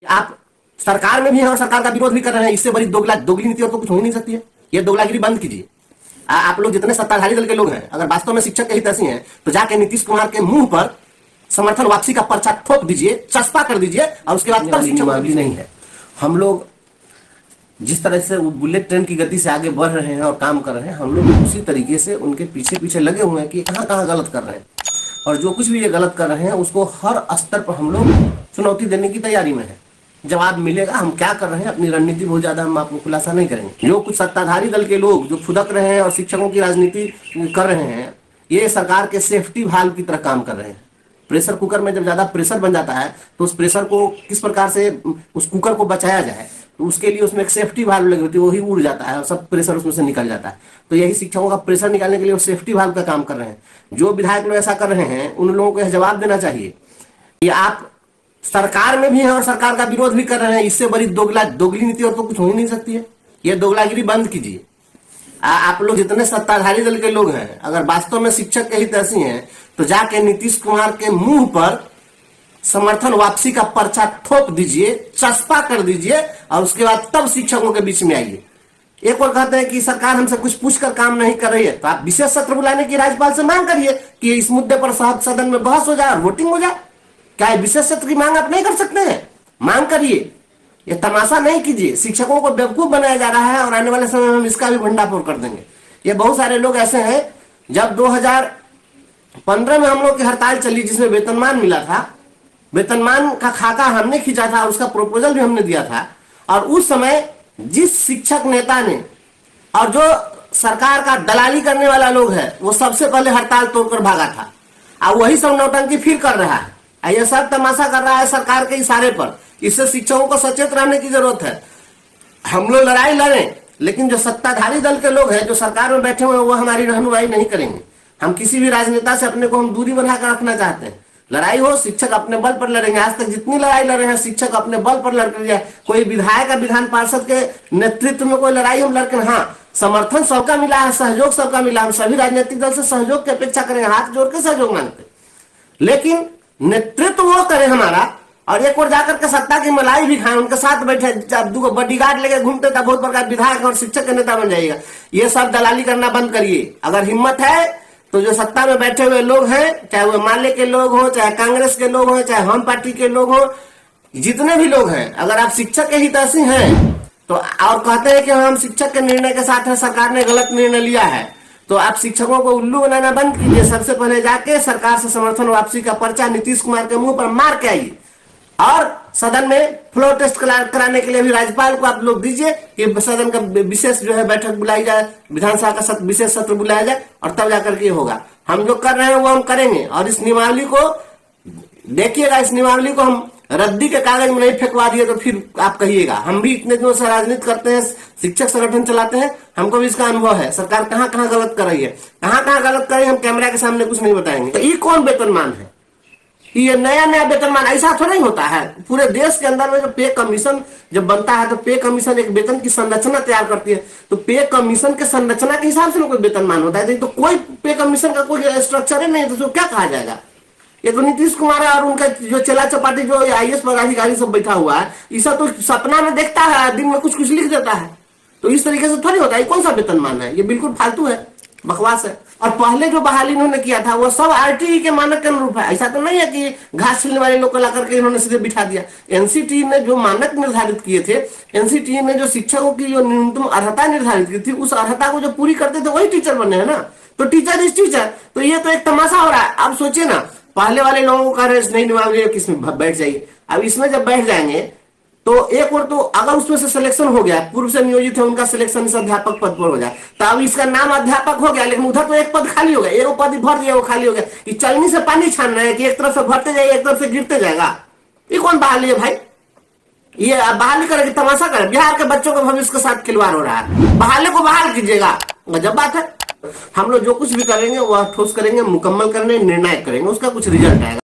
आप सरकार में भी हैं और सरकार का विरोध भी कर रहे हैं। इससे बड़ी दोगली नीति और तो कुछ हो ही नहीं सकती है। ये दोगलागिरी बंद कीजिए। आप लोग जितने सत्ताधारी दल के लोग हैं, अगर वास्तव में शिक्षक के हित ऐसी हैं तो जाके नीतीश कुमार के मुंह पर समर्थन वापसी का पर्चा ठोक दीजिए, चस्पा कर दीजिए और उसके बाद तब शिक्षक भी नहीं है। हम लोग जिस तरह से बुलेट ट्रेन की गति से आगे बढ़ रहे हैं और काम कर रहे हैं, हम लोग उसी तरीके से उनके पीछे पीछे लगे हुए हैं कि कहाँ कहाँ गलत कर रहे हैं, और जो कुछ भी ये गलत कर रहे हैं उसको हर स्तर पर हम लोग चुनौती देने की तैयारी में है। जवाब मिलेगा। हम क्या कर रहे हैं, अपनी रणनीति बहुत ज्यादा हम आपको खुलासा नहीं करेंगे। जो कुछ सत्ताधारी दल के लोग जो फुदक रहे हैं और शिक्षकों की राजनीति कर रहे हैं, ये सरकार के सेफ्टी वाल्व की तरह काम कर रहे हैं। प्रेशर कुकर में जब ज्यादा प्रेशर बन जाता है तो उस प्रेशर को किस प्रकार से उस कुकर को बचाया जाए, तो उसके लिए उसमें एक सेफ्टी वाल्व लगी होती है, वही उड़ जाता है और सब प्रेशर उसमें से निकल जाता है। तो यही शिक्षकों का प्रेशर निकालने के लिए वो सेफ्टी वाल्व का काम कर रहे हैं। जो विधायक लोग ऐसा कर रहे हैं उन लोगों को यह जवाब देना चाहिए कि आप सरकार में भी हैं और सरकार का विरोध भी कर रहे हैं। इससे बड़ी दोगली नीति और तो कुछ हो ही नहीं सकती है। ये दोगलागिरी बंद कीजिए। आप लोग जितने सत्ताधारी दल के लोग हैं, अगर वास्तव में शिक्षक के हित ऐसी हैं तो जाके नीतीश कुमार के मुंह पर समर्थन वापसी का पर्चा ठोक दीजिए, चस्पा कर दीजिए और उसके बाद तब शिक्षकों के बीच में आइए। एक और कहते हैं कि सरकार हमसे कुछ पूछकर काम नहीं कर रही है, तो आप विशेष सत्र बुलाने की राज्यपाल से मांग करिए कि इस मुद्दे पर सदन में बहस हो जाए और वोटिंग हो जाए। क्या विशेष सत्र की मांग आप नहीं कर सकते हैं? मांग करिए। ये तमाशा नहीं कीजिए। शिक्षकों को बेवकूफ बनाया जा रहा है और आने वाले समय में हम इसका भी भंडाफोड़ कर देंगे। ये बहुत सारे लोग ऐसे हैं, जब 2015 में हम लोग की हड़ताल चली जिसमें वेतनमान मिला था, वेतनमान का खाका हमने खींचा था, उसका प्रपोजल भी हमने दिया था, और उस समय जिस शिक्षक नेता ने और जो सरकार का दलाली करने वाला लोग है वो सबसे पहले हड़ताल तोड़कर भागा था, और वही सब नौटंकी फिर कर रहा है। ये सब तमाशा कर रहा है सरकार के इशारे पर। इससे शिक्षकों को सचेत रहने की जरूरत है। हम लोग लड़ाई लड़ें, लेकिन जो सत्ताधारी दल के लोग हैं जो सरकार में बैठे हुए हैं वो हमारी रहनुमाई नहीं करेंगे। हम किसी भी राजनेता से अपने को हम दूरी बनाकर रखना चाहते हैं। लड़ाई हो, शिक्षक अपने बल पर लड़ेंगे। आज तक जितनी लड़ाई लड़े हैं शिक्षक अपने बल पर लड़कर जाए। कोई विधायक या विधान पार्षद के नेतृत्व में कोई लड़ाई हम लड़के, हाँ समर्थन सबका मिला है, सहयोग सबका मिला। हम सभी राजनीतिक दल से सहयोग की अपेक्षा करेंगे, हाथ जोड़ के सहयोग मांगते, लेकिन नेतृत्व वो करे हमारा। और एक और जाकर के सत्ता की मलाई भी खाए, उनके साथ बैठे, जब दो बॉडीगार्ड लेके घूमते तब बहुत बड़ा विधायक और शिक्षक का नेता बन जाएगा। ये सब दलाली करना बंद करिए। अगर हिम्मत है तो जो सत्ता में बैठे हुए लोग हैं, चाहे वो माले के लोग हो, चाहे कांग्रेस के लोग हो, चाहे हम पार्टी के लोग हो, जितने भी लोग हैं, अगर आप शिक्षक के हितैषी हैं तो और कहते हैं कि हम शिक्षक के निर्णय के साथ है, सरकार ने गलत निर्णय लिया है, तो आप शिक्षकों को उल्लू बनाना बंद कीजिए। सबसे पहले जाके सरकार से समर्थन वापसी का पर्चा नीतीश कुमार के मुंह पर मार के आइए, और सदन में फ्लोर टेस्ट कराने के लिए भी राज्यपाल को आप लोग दीजिए कि सदन का विशेष जो है बैठक बुलाई जाए, विधानसभा का विशेष सत्र बुलाया जाए, और तब जाकर के होगा। हम जो कर रहे हैं वो हम करेंगे। और इस नियमावली को देखिएगा, इस नियमावली को हम रद्दी के कागज में नहीं फेंकवा दिए तो फिर आप कहिएगा। हम भी इतने दिनों से राजनीति करते हैं, शिक्षक संगठन चलाते हैं, हमको भी इसका अनुभव है। सरकार कहाँ कहाँ गलत कर रही है, कहाँ कहाँ गलत कर रही है, हम कैमरा के सामने कुछ नहीं बताएंगे। तो ये कौन वेतनमान है? ये नया नया वेतनमान ऐसा थोड़ा नहीं होता है। पूरे देश के अंदर में जो पे कमीशन जब बनता है तो पे कमीशन एक वेतन की संरचना तैयार करती है। तो पे कमीशन के संरचना के हिसाब से कोई वेतनमान होता है, तो कोई पे कमीशन का कोई स्ट्रक्चर ही नहीं, तो क्या कहा जाएगा? ये तो नीतीश कुमार और उनका जो चला चपाटी जो IAS पदाधिकारी सब बैठा हुआ है, इसा तो सपना में देखता है, दिन में कुछ कुछ लिख देता है। तो इस तरीके से थोड़ी होता है। कौन सा वेतनमान है? ये बिल्कुल फालतू है, बकवास है। और पहले जो बहाली इन्होंने किया था वो सब RTE के मानक के अनुरूप है। ऐसा तो नहीं है कि घास छीलने वाले लोग को ला करके इन्होंने सीधे बिठा दिया। NCTE ने जो मानक निर्धारित किए थे, NCTE ने जो शिक्षकों की जो न्यूनतम अर्हता निर्धारित की थी, उस अर्हता को जो पूरी करते थे वही टीचर बने हैं ना। तो टीचर इज टीचर। तो ये तो एक तमाशा हो रहा है। अब सोचिए ना, पहले वाले लोगों का रेस नहीं निभाएंगे, किसमें बैठ जाइए। अब इसमें जब बैठ जाएंगे तो एक और, तो अगर उसमें से सिलेक्शन हो गया, पूर्व से नियोजित है उनका सिलेक्शन इस अध्यापक पद पर हो जाए, तो अब इसका नाम अध्यापक हो गया, लेकिन उधर तो एक पद खाली हो गया, एक पद भर दिया वो खाली हो गया। ये चलनी से पानी छान रहे हैं कि एक तरफ से भरते जाएगा, एक तरफ से गिरते जाएगा। ये कौन बहाली है भाई? ये बहाली करे कि तमाशा करे? बिहार के बच्चों के भविष्य के साथ खिलवाड़ हो रहा है। बहाली को बहाल कीजिएगा, गजब बात है। हम लोग जो कुछ भी करेंगे वो ठोस करेंगे, मुकम्मल करेंगे, निर्णायक करेंगे, उसका कुछ रिजल्ट आएगा।